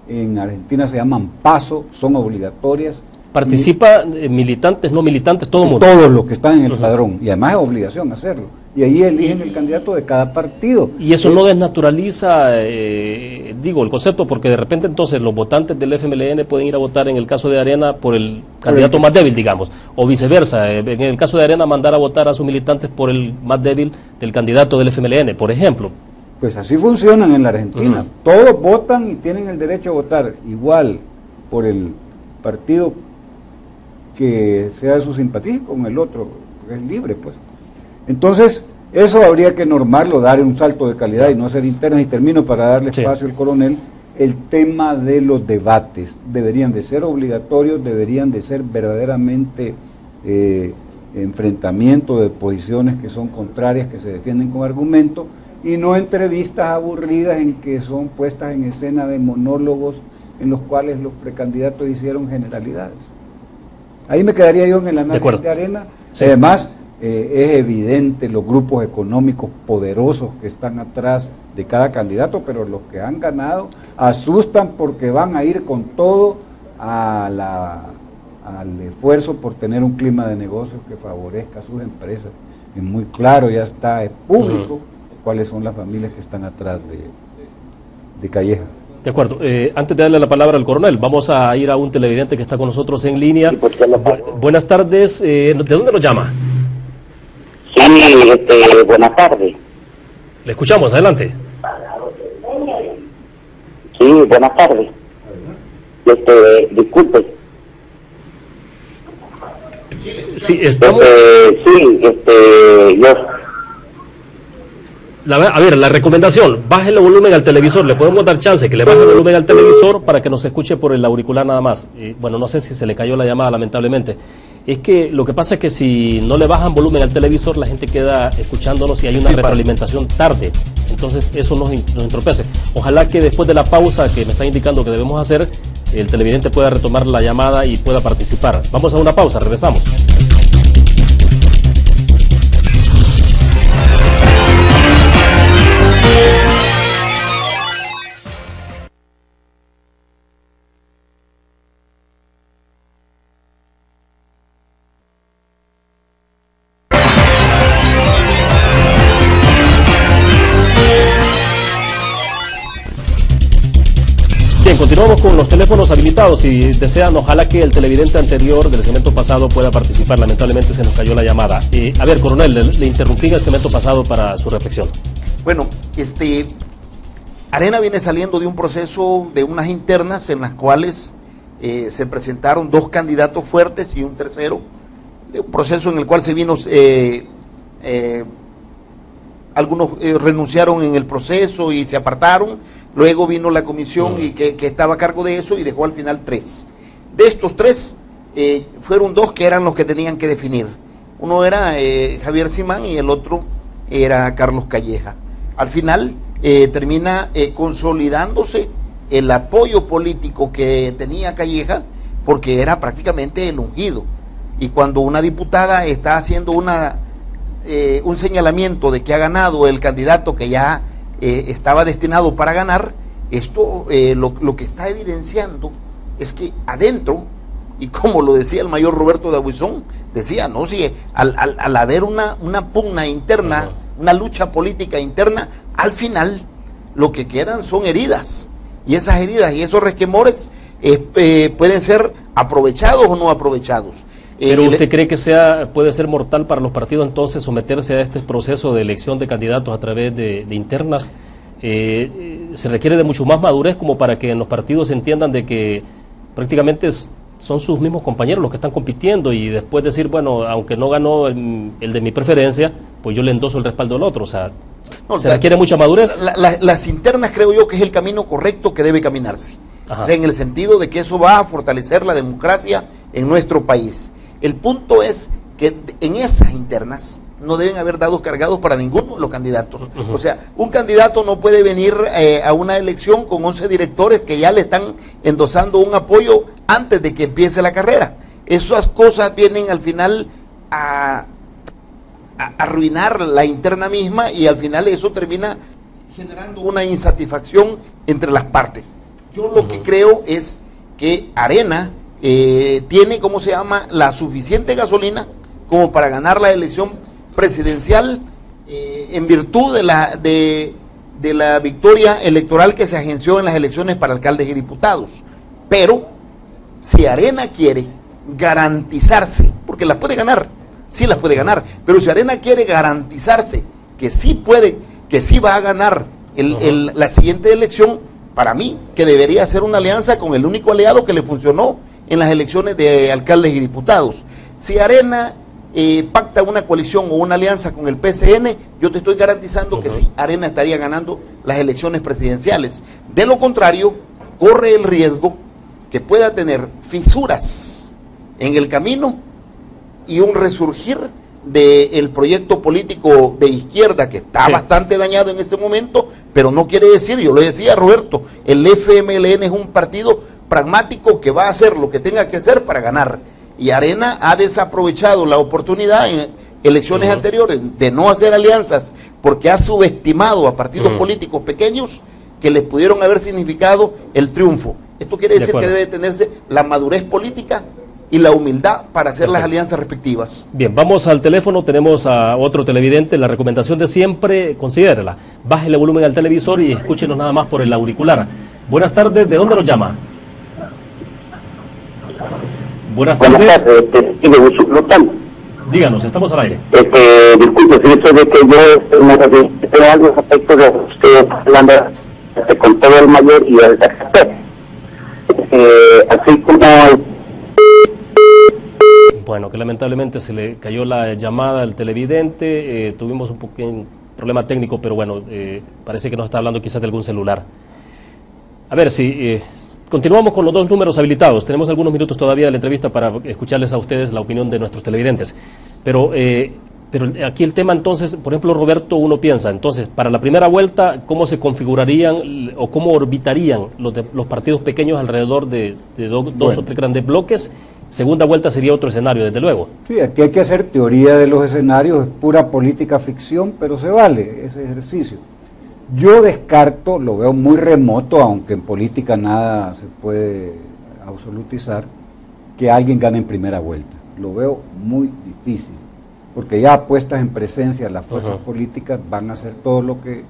En Argentina se llaman PASO, son obligatorias. ¿Participa militantes, no militantes, todo el mundo? Todos los que están en el padrón, y además es obligación hacerlo. y ahí eligen el candidato de cada partido. Y eso no desnaturaliza, el concepto, porque de repente entonces los votantes del FMLN pueden ir a votar en el caso de Arena por el candidato más débil, digamos, o viceversa, en el caso de Arena mandar a votar a sus militantes por el más débil del candidato del FMLN, por ejemplo. Pues así funcionan en la Argentina. Todos votan y tienen el derecho a votar igual por el partido que sea de su simpatía con el otro, porque es libre, pues. Entonces, eso habría que normarlo, dar un salto de calidad y no hacer internas. Y termino para darle espacio al coronel. El tema de los debates deberían de ser obligatorios, deberían de ser verdaderamente enfrentamiento de posiciones que son contrarias, que se defienden con argumento, y no entrevistas aburridas en que son puestas en escena de monólogos en los cuales los precandidatos hicieron generalidades. Ahí me quedaría yo en el análisis de Arena. Sí. Además, es evidente los grupos económicos poderosos que están atrás de cada candidato, pero los que han ganado asustan porque van a ir con todo al esfuerzo por tener un clima de negocios que favorezca a sus empresas. Es muy claro, ya está, es público cuáles son las familias que están atrás de Calleja. De acuerdo. Antes de darle la palabra al coronel, vamos a ir a un televidente que está con nosotros en línea. Buenas tardes. ¿De dónde nos llama? Sí, buenas tardes. Le escuchamos, adelante. Sí, buenas tardes. Disculpe. Sí, estamos... yo... A ver, la recomendación, baje el volumen al televisor, le podemos dar chance que le baje el volumen al televisor para que nos escuche por el auricular nada más. Bueno, no sé si se le cayó la llamada, lamentablemente. Es que lo que pasa es que si no le bajan volumen al televisor, la gente queda escuchándonos y hay una retroalimentación tarde. Entonces eso nos entorpece. Ojalá que después de la pausa que me están indicando que debemos hacer, el televidente pueda retomar la llamada y pueda participar. Vamos a una pausa, regresamos. Continuamos con los teléfonos habilitados. Si desean, ojalá que el televidente anterior del segmento pasado pueda participar. Lamentablemente se nos cayó la llamada. A ver, coronel, le interrumpí en el segmento pasado para su reflexión. Bueno, Arena viene saliendo de un proceso de unas internas en las cuales se presentaron dos candidatos fuertes y un tercero, de un proceso en el cual se vino, algunos renunciaron en el proceso y se apartaron. Luego vino la comisión y que estaba a cargo de eso y dejó al final 3. De estos 3, fueron 2 que eran los que tenían que definir. Uno era Javier Simán y el otro era Carlos Calleja. Al final termina consolidándose el apoyo político que tenía Calleja, porque era prácticamente el ungido. Y cuando una diputada está haciendo un señalamiento de que ha ganado el candidato que ya estaba destinado para ganar, esto lo que está evidenciando es que adentro, y como lo decía el mayor Roberto de Abuizón, decía, ¿no? Si al haber una pugna interna, una lucha política interna, al final lo que quedan son heridas, y esas heridas y esos resquemores pueden ser aprovechados o no aprovechados. Pero ¿usted cree que puede ser mortal para los partidos entonces someterse a este proceso de elección de candidatos a través de internas? ¿Se requiere de mucho más madurez como para que en los partidos entiendan de que prácticamente son sus mismos compañeros los que están compitiendo y después decir, bueno, aunque no ganó el de mi preferencia, pues yo le endoso el respaldo al otro? O sea, ¿se requiere mucha madurez? Las internas creo yo que es el camino correcto que debe caminarse. O sea, en el sentido de que eso va a fortalecer la democracia en nuestro país. El punto es que en esas internas no deben haber dados cargados para ninguno de los candidatos. O sea, un candidato no puede venir a una elección con 11 directores que ya le están endosando un apoyo antes de que empiece la carrera. Esas cosas vienen al final a arruinar la interna misma, y al final eso termina generando una insatisfacción entre las partes. Yo lo que creo es que Arena tiene, la suficiente gasolina como para ganar la elección presidencial en virtud de la victoria electoral que se agenció en las elecciones para alcaldes y diputados. Pero si Arena quiere garantizarse, porque las puede ganar, sí las puede ganar, pero si Arena quiere garantizarse que sí puede, que sí va a ganar la siguiente elección, para mí que debería ser una alianza con el único aliado que le funcionó en las elecciones de alcaldes y diputados. Si Arena pacta una coalición o una alianza con el PCN, yo te estoy garantizando que sí, Arena estaría ganando las elecciones presidenciales. De lo contrario, corre el riesgo que pueda tener fisuras en el camino y un resurgir del proyecto político de izquierda que está bastante dañado en este momento, pero no quiere decir, yo lo decía Roberto, el FMLN es un partido pragmático que va a hacer lo que tenga que hacer para ganar, y Arena ha desaprovechado la oportunidad en elecciones anteriores de no hacer alianzas porque ha subestimado a partidos políticos pequeños que les pudieron haber significado el triunfo. Esto quiere decir que debe tenerse la madurez política y la humildad para hacer las alianzas respectivas. Bien, vamos al teléfono, tenemos a otro televidente. La recomendación de siempre, considérela, baje el volumen al televisor y escúchenos nada más por el auricular. Buenas tardes, ¿de dónde nos llama? Buenas tardes. Díganos, estamos al aire. Disculpe, fíjese de que yo me refiero a los aspectos de usted hablando con todo el mayor y el tercer. Así como... Bueno, que lamentablemente se le cayó la llamada al televidente, tuvimos un poquito problema técnico, pero bueno, parece que nos está hablando quizás de algún celular. A ver, si continuamos con los dos números habilitados, tenemos algunos minutos todavía de la entrevista para escucharles a ustedes la opinión de nuestros televidentes, pero aquí el tema entonces, por ejemplo, Roberto, uno piensa, entonces, para la primera vuelta, ¿cómo se configurarían o cómo orbitarían los partidos pequeños alrededor de dos o tres grandes bloques? Segunda vuelta sería otro escenario, desde luego. Sí, aquí hay que hacer teoría de los escenarios, es pura política ficción, pero se vale ese ejercicio. Yo descarto, lo veo muy remoto, aunque en política nada se puede absolutizar, que alguien gane en primera vuelta. Lo veo muy difícil, porque ya puestas en presencia las fuerzas políticas van a hacer todo lo que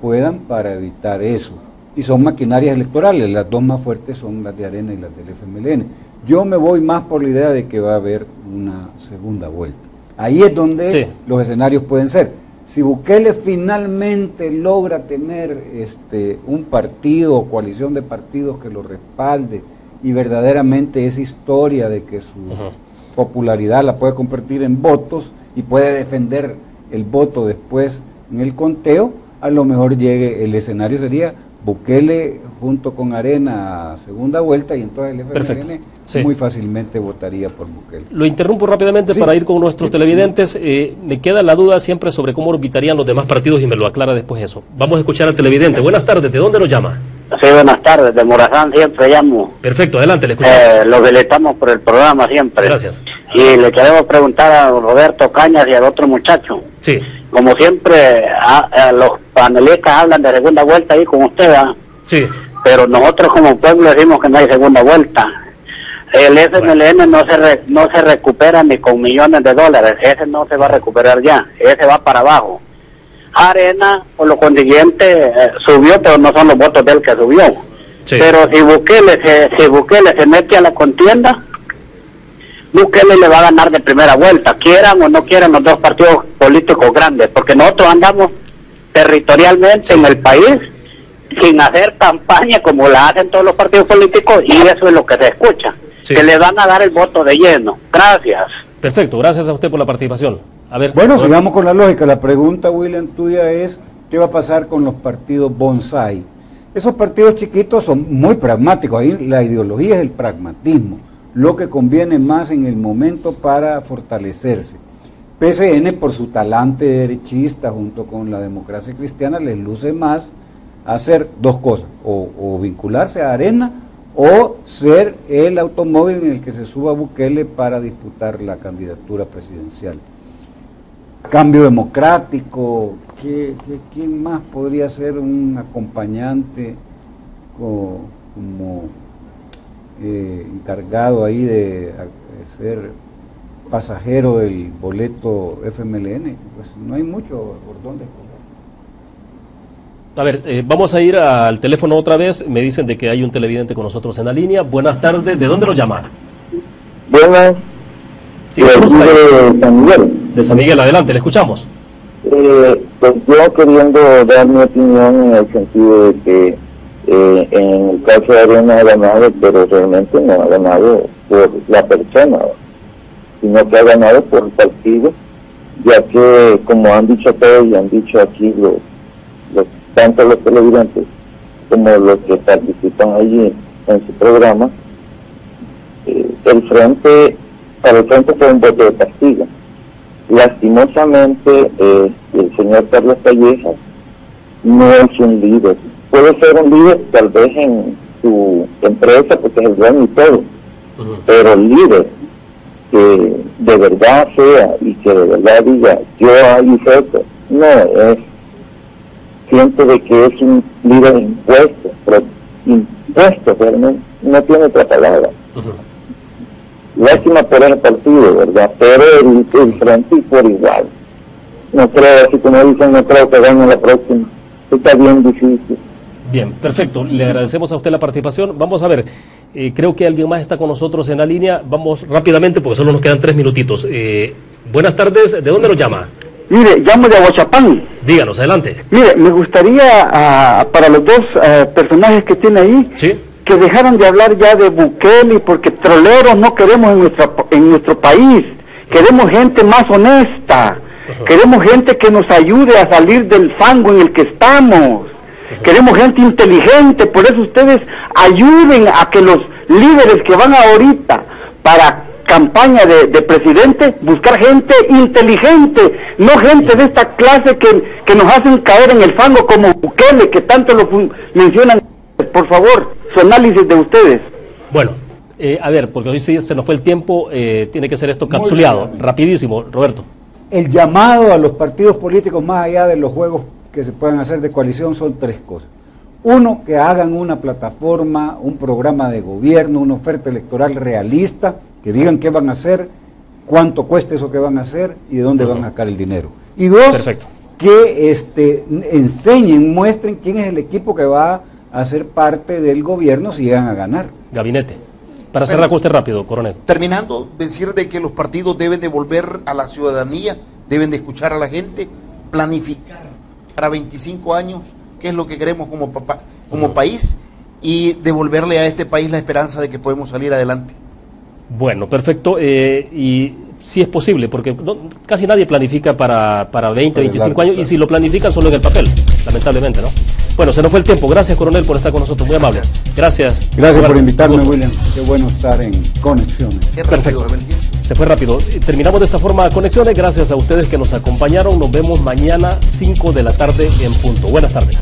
puedan para evitar eso. Y son maquinarias electorales, las dos más fuertes son las de Arena y las del FMLN. Yo me voy más por la idea de que va a haber una segunda vuelta. Ahí es donde los escenarios pueden ser. Si Bukele finalmente logra tener un partido o coalición de partidos que lo respalde y verdaderamente esa historia de que su popularidad la puede convertir en votos y puede defender el voto después en el conteo, a lo mejor llegue, el escenario sería Bukele junto con Arena a segunda vuelta y entonces el FMLN muy fácilmente votaría por Bukele. Lo interrumpo rápidamente para ir con nuestros televidentes. Me queda la duda siempre sobre cómo orbitarían los demás partidos y me lo aclara después eso. Vamos a escuchar al televidente. Buenas tardes, ¿de dónde nos llama? Sí, buenas tardes, de Morazán siempre llamo. Perfecto, adelante, le escuchamos. Lo felicitamos por el programa siempre. Gracias. Y le queremos preguntar a Roberto Cañas y al otro muchacho. Sí. Como siempre, los panelistas hablan de segunda vuelta ahí con usted, ¿verdad? Sí. Pero nosotros como pueblo decimos que no hay segunda vuelta. El FMLN no se recupera ni con millones de dólares, ese no se va a recuperar ya, ese va para abajo. Arena, por lo consiguiente, subió, pero no son los votos de él que subió. Sí. Pero si Bukele se mete a la contienda, Bukele le va a ganar de primera vuelta, quieran o no quieran los dos partidos políticos grandes, porque nosotros andamos territorialmente en el país sin hacer campaña como la hacen todos los partidos políticos, y eso es lo que se escucha, que le van a dar el voto de lleno. Gracias. Perfecto, gracias a usted por la participación. A ver, bueno, sigamos con la lógica. La pregunta, William, tuya es, ¿qué va a pasar con los partidos bonsai? Esos partidos chiquitos son muy pragmáticos, ahí la ideología es el pragmatismo, lo que conviene más en el momento para fortalecerse. PCN, por su talante derechista junto con la democracia cristiana, les luce más hacer dos cosas, o vincularse a Arena o ser el automóvil en el que se suba Bukele para disputar la candidatura presidencial. Cambio Democrático, ¿quién más podría ser un acompañante como encargado ahí de ser pasajero del boleto FMLN, pues no hay mucho por dónde escoger. A ver, vamos a ir al teléfono otra vez. Me dicen de que hay un televidente con nosotros en la línea. Buenas tardes. ¿De dónde nos llama? Buenas. Sí, de San Miguel. De San Miguel, adelante, le escuchamos. Pues yo queriendo dar mi opinión en el sentido de que en el caso de Arena ha ganado, pero realmente no ha ganado por la persona, sino que ha ganado por el partido, ya que, como han dicho todos y han dicho aquí tanto los televidentes como los que participan allí en su programa, para el frente fue un voto de castigo. Lastimosamente, el señor Carlos Callejas no es un líder. Puede ser un líder tal vez en su empresa porque es el dueño y todo, pero el líder que de verdad sea y que de verdad diga yo hice esto, no es. Siento de que es un líder impuesto, pero impuesto, pero no tiene otra palabra. Lástima por ese partido, ¿verdad? Pero el frente por igual. No creo, así como dicen, no creo que gane la próxima. Está bien difícil. Bien, perfecto. Le agradecemos a usted la participación. Vamos a ver, creo que alguien más está con nosotros en la línea. Vamos rápidamente porque solo nos quedan 3 minutitos. Buenas tardes, ¿de dónde nos llama? Mire, llamo de Aguachapán. Díganos, adelante. Mire, me gustaría, para los dos personajes que tiene ahí, ¿sí?, que dejaran de hablar ya de Bukele, porque troleros no queremos en nuestro país. Queremos gente más honesta. Queremos gente que nos ayude a salir del fango en el que estamos. Queremos gente inteligente. Por eso ustedes ayuden a que los líderes que van ahorita para campaña de presidente, buscar gente inteligente, no gente de esta clase que nos hacen caer en el fango como Bukele, que tanto lo mencionan. Por favor, su análisis de ustedes. Bueno, a ver, porque hoy sí se nos fue el tiempo, tiene que ser esto capsuleado, rapidísimo, Roberto. El llamado a los partidos políticos, más allá de los juegos que se puedan hacer de coalición, son 3 cosas. Uno, que hagan una plataforma, un programa de gobierno, una oferta electoral realista, que digan qué van a hacer, cuánto cuesta eso que van a hacer y de dónde van a sacar el dinero. Y 2, perfecto, que enseñen, muestren quién es el equipo que va a ser parte del gobierno si llegan a ganar. Gabinete. Para cerrar con usted rápido, coronel. Terminando, decir de que los partidos deben de volver a la ciudadanía, deben de escuchar a la gente, planificar para 25 años qué es lo que queremos como país y devolverle a este país la esperanza de que podemos salir adelante. Bueno, perfecto, y sí es posible, porque casi nadie planifica para 20, 25 años, y si lo planifican solo en el papel, lamentablemente, ¿no? Bueno, se nos fue el tiempo. Gracias, coronel, por estar con nosotros, muy amable. Gracias. Gracias por invitarme, William. Qué bueno estar en Conexiones. Perfecto. Se fue rápido. Terminamos de esta forma Conexiones. Gracias a ustedes que nos acompañaron. Nos vemos mañana 5 de la tarde en punto. Buenas tardes.